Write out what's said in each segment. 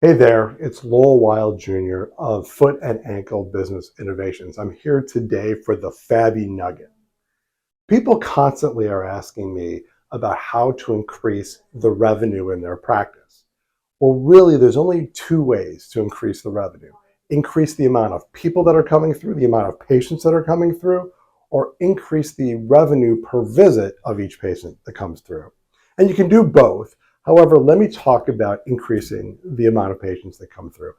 Hey there, it's Lowell Wild Jr. of Foot and Ankle Business Innovations. I'm here today for the Fabby Nugget. People constantly are asking me about how to increase the revenue in their practice. Well, really, there's only two ways to increase the revenue. Increase the amount of people that are coming through, the amount of patients that are coming through, or increase the revenue per visit of each patient that comes through. And you can do both. However, let me talk about increasing the amount of patients that come through.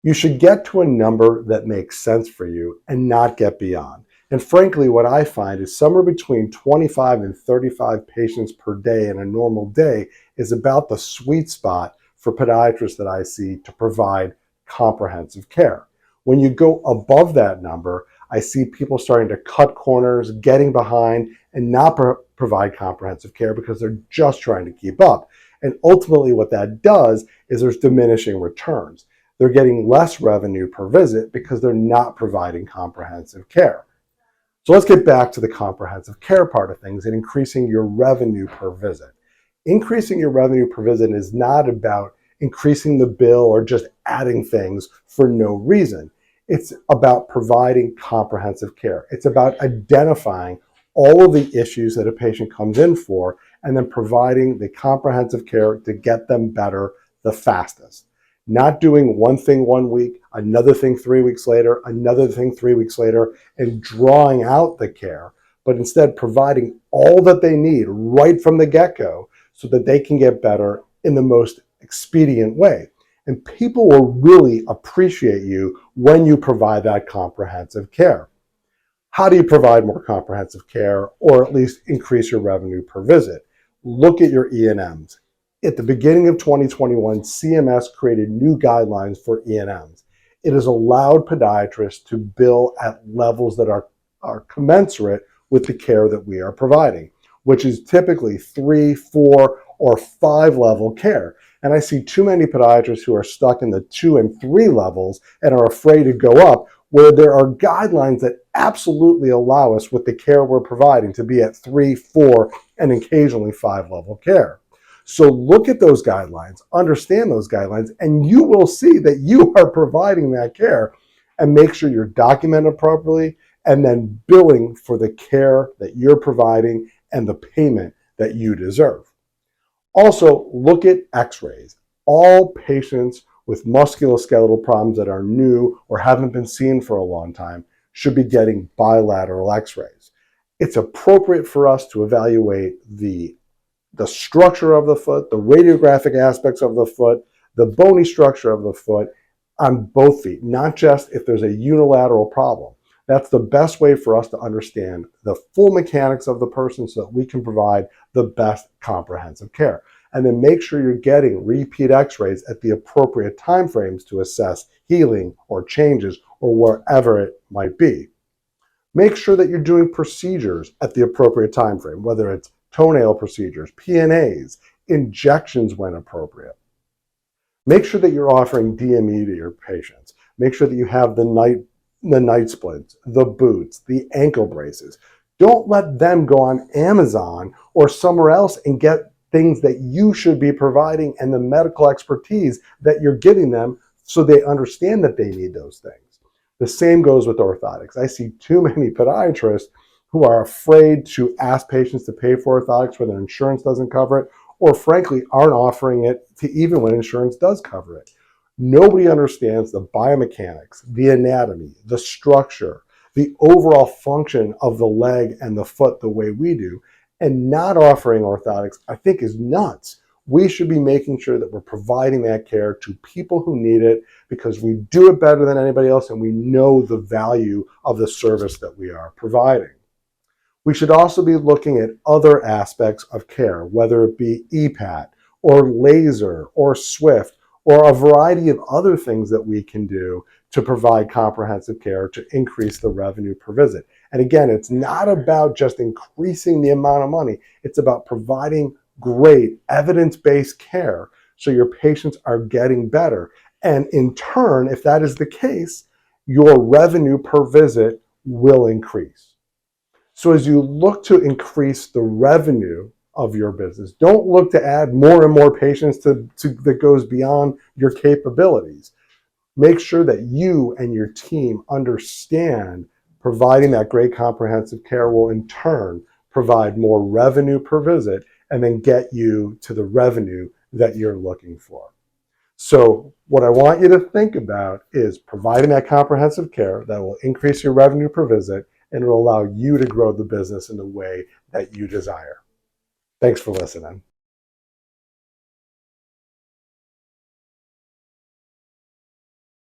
You should get to a number that makes sense for you and not get beyond. And frankly, what I find is somewhere between 25 and 35 patients per day in a normal day is about the sweet spot for podiatrists that I see to provide comprehensive care. When you go above that number, I see people starting to cut corners, getting behind, and not provide comprehensive care because they're just trying to keep up. And ultimately, what that does is there's diminishing returns. They're getting less revenue per visit because they're not providing comprehensive care. So let's get back to the comprehensive care part of things and increasing your revenue per visit. Increasing your revenue per visit is not about increasing the bill or just adding things for no reason. It's about providing comprehensive care. It's about identifying all of the issues that a patient comes in for and then providing the comprehensive care to get them better the fastest. Not doing one thing 1 week, another thing 3 weeks later, another thing 3 weeks later, and drawing out the care, but instead providing all that they need right from the get-go so that they can get better in the most expedient way. And people will really appreciate you when you provide that comprehensive care. How do you provide more comprehensive care or at least increase your revenue per visit? Look at your E&Ms. At the beginning of 2021, CMS created new guidelines for E&Ms. It has allowed podiatrists to bill at levels that are commensurate with the care that we are providing, which is typically 3, 4, or 5 level care. And I see too many podiatrists who are stuck in the 2 and 3 levels and are afraid to go up, where there are guidelines that absolutely allow us with the care we're providing to be at 3, 4, and occasionally 5 level care. So look at those guidelines, understand those guidelines, and you will see that you are providing that care, and make sure you're documented properly and then billing for the care that you're providing and the payment that you deserve. Also, look at X-rays. All patients with musculoskeletal problems that are new or haven't been seen for a long time should be getting bilateral X-rays. It's appropriate for us to evaluate the structure of the foot, the radiographic aspects of the foot, the bony structure of the foot on both feet, not just if there's a unilateral problem. That's the best way for us to understand the full mechanics of the person so that we can provide the best comprehensive care. And then make sure you're getting repeat X-rays at the appropriate timeframes to assess healing or changes or wherever it might be. Make sure that you're doing procedures at the appropriate time frame, whether it's toenail procedures, PNAs, injections when appropriate. Make sure that you're offering DME to your patients. Make sure that you have the night splints, the boots, the ankle braces. Don't let them go on Amazon or somewhere else and get things that you should be providing and the medical expertise that you're giving them so they understand that they need those things. The same goes with orthotics. I see too many podiatrists who are afraid to ask patients to pay for orthotics when their insurance doesn't cover it, or frankly aren't offering it to even when insurance does cover it. Nobody understands the biomechanics, the anatomy, the structure, the overall function of the leg and the foot the way we do, and not offering orthotics, I think, is nuts. We should be making sure that we're providing that care to people who need it because we do it better than anybody else and we know the value of the service that we are providing. We should also be looking at other aspects of care, whether it be EPAT or laser or Swift or a variety of other things that we can do to provide comprehensive care to increase the revenue per visit. And again, it's not about just increasing the amount of money. It's about providing great evidence-based care so your patients are getting better. And in turn, if that is the case, your revenue per visit will increase. So as you look to increase the revenue of your business. Don't look to add more and more patients that goes beyond your capabilities. Make sure that you and your team understand providing that great comprehensive care will in turn provide more revenue per visit and then get you to the revenue that you're looking for. So what I want you to think about is providing that comprehensive care that will increase your revenue per visit and it will allow you to grow the business in the way that you desire. Thanks for listening.